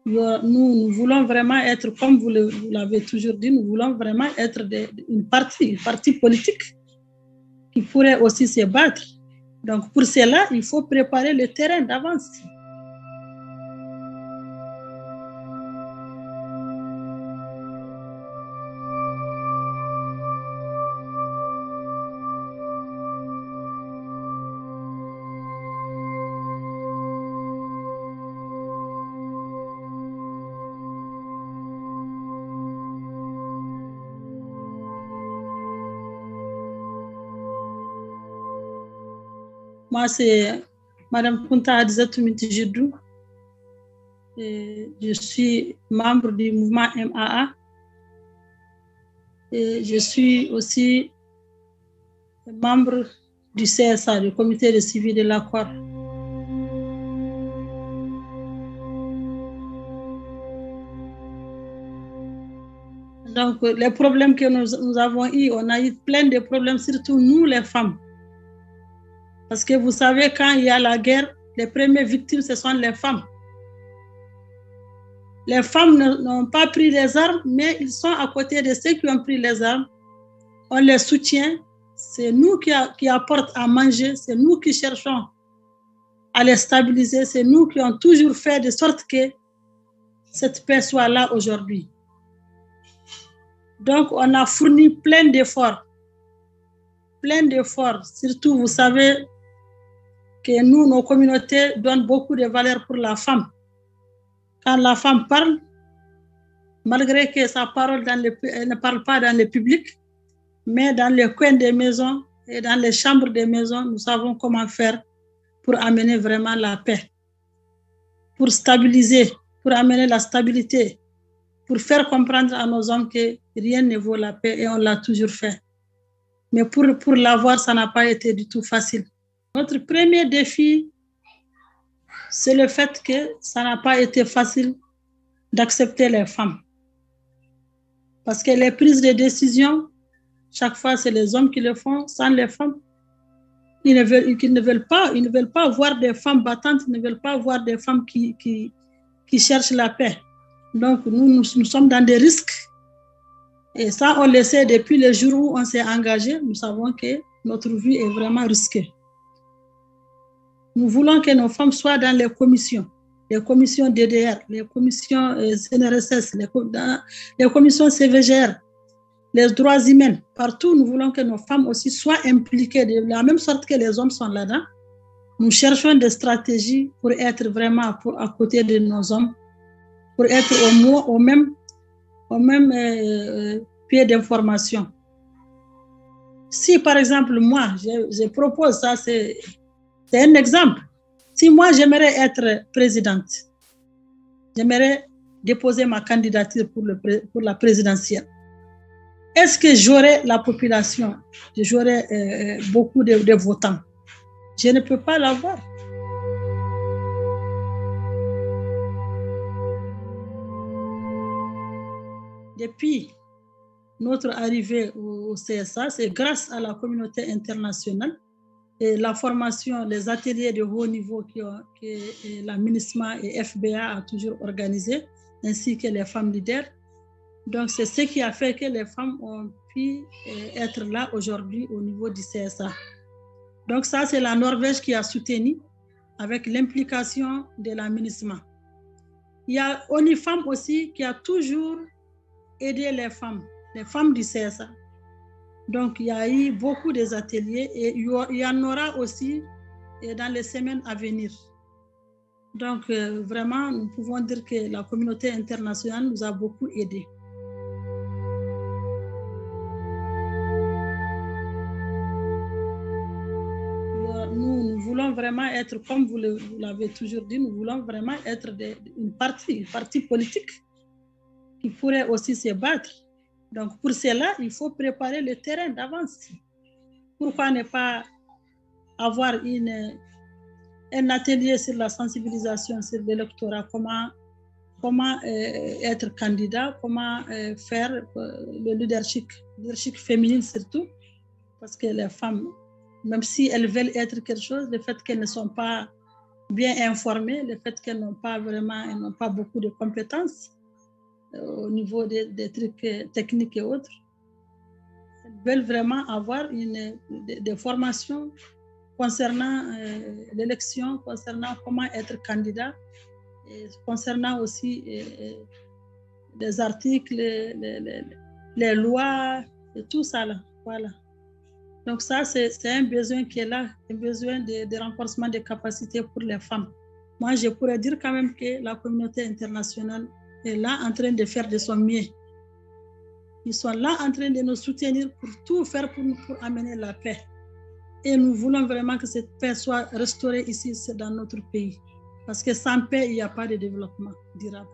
Nous voulons vraiment être, comme vous l'avez toujours dit, nous voulons vraiment être une partie politique qui pourrait aussi se battre. Donc pour cela, il faut préparer le terrain d'avance. Moi, c'est Madame Kunta Hadizatou Minty Djiddou. Je suis membre du mouvement MAA. Et je suis aussi membre du CSA, du comité de suivi de l'accord. Donc, les problèmes que nous avons eus, on a eu plein de problèmes, surtout nous les femmes. Parce que vous savez, quand il y a la guerre, les premières victimes, ce sont les femmes. Les femmes n'ont pas pris les armes, mais ils sont à côté de ceux qui ont pris les armes. On les soutient. C'est nous qui apportons à manger. C'est nous qui cherchons à les stabiliser. C'est nous qui avons toujours fait de sorte que cette paix soit là aujourd'hui. Donc, on a fourni plein d'efforts. Plein d'efforts. Surtout, vous savez que nous, nos communautés donnent beaucoup de valeur pour la femme. Quand la femme parle, malgré que sa parole elle ne parle pas dans le public, mais dans les coins des maisons et dans les chambres des maisons, nous savons comment faire pour amener vraiment la paix, pour stabiliser, pour amener la stabilité, pour faire comprendre à nos hommes que rien ne vaut la paix et on l'a toujours fait. Mais pour l'avoir, ça n'a pas été du tout facile. Notre premier défi, c'est le fait que ça n'a pas été facile d'accepter les femmes. Parce que les prises de décision, chaque fois, c'est les hommes qui le font, sans les femmes. Ils ne veulent pas voir des femmes battantes, ils ne veulent pas voir des femmes qui cherchent la paix. Donc, nous sommes dans des risques. Et ça, on le sait depuis le jour où on s'est engagé. Nous savons que notre vie est vraiment risquée. Nous voulons que nos femmes soient dans les commissions DDR, les commissions CNRSS, les commissions CVGR, les droits humains. Partout, nous voulons que nos femmes aussi soient impliquées de la même sorte que les hommes sont là-dedans. Nous cherchons des stratégies pour être vraiment à côté de nos hommes, pour être au même pied d'information. Si, par exemple, moi, je propose ça, c'est un exemple. Si moi, j'aimerais être présidente, j'aimerais déposer ma candidature pour la présidentielle, est-ce que j'aurai la population, j'aurai beaucoup de votants? Je ne peux pas l'avoir. Depuis notre arrivée au CSA, c'est grâce à la communauté internationale et la formation, les ateliers de haut niveau que la MINUSMA et FBA a toujours organisé, ainsi que les femmes leaders. Donc, c'est ce qui a fait que les femmes ont pu être là aujourd'hui au niveau du CSA. Donc, ça, c'est la Norvège qui a soutenu avec l'implication de la MINUSMA. Il y a ONU Femmes aussi qui a toujours aidé les femmes du CSA. Donc, il y a eu beaucoup d'ateliers et il y en aura aussi dans les semaines à venir. Donc, vraiment, nous pouvons dire que la communauté internationale nous a beaucoup aidés. Nous voulons vraiment être, comme vous l'avez toujours dit, nous voulons vraiment être une partie politique qui pourrait aussi se battre. Donc, pour cela, il faut préparer le terrain d'avance. Pourquoi ne pas avoir un atelier sur la sensibilisation, sur l'électorat, comment être candidat, comment faire le leadership féminin surtout, parce que les femmes, même si elles veulent être quelque chose, le fait qu'elles ne sont pas bien informées, le fait qu'elles n'ont pas beaucoup de compétences au niveau des trucs techniques et autres. Elles veulent vraiment avoir des formations concernant l'élection, concernant comment être candidat, et concernant aussi les articles, les lois, et tout ça là. Voilà. Donc ça, c'est un besoin qui est là, un besoin de renforcement des capacités pour les femmes. Moi, je pourrais dire quand même que la communauté internationale est là en train de faire de son mieux. Ils sont là en train de nous soutenir pour tout faire pour amener la paix. Et nous voulons vraiment que cette paix soit restaurée ici, dans notre pays. Parce que sans paix, il n'y a pas de développement durable.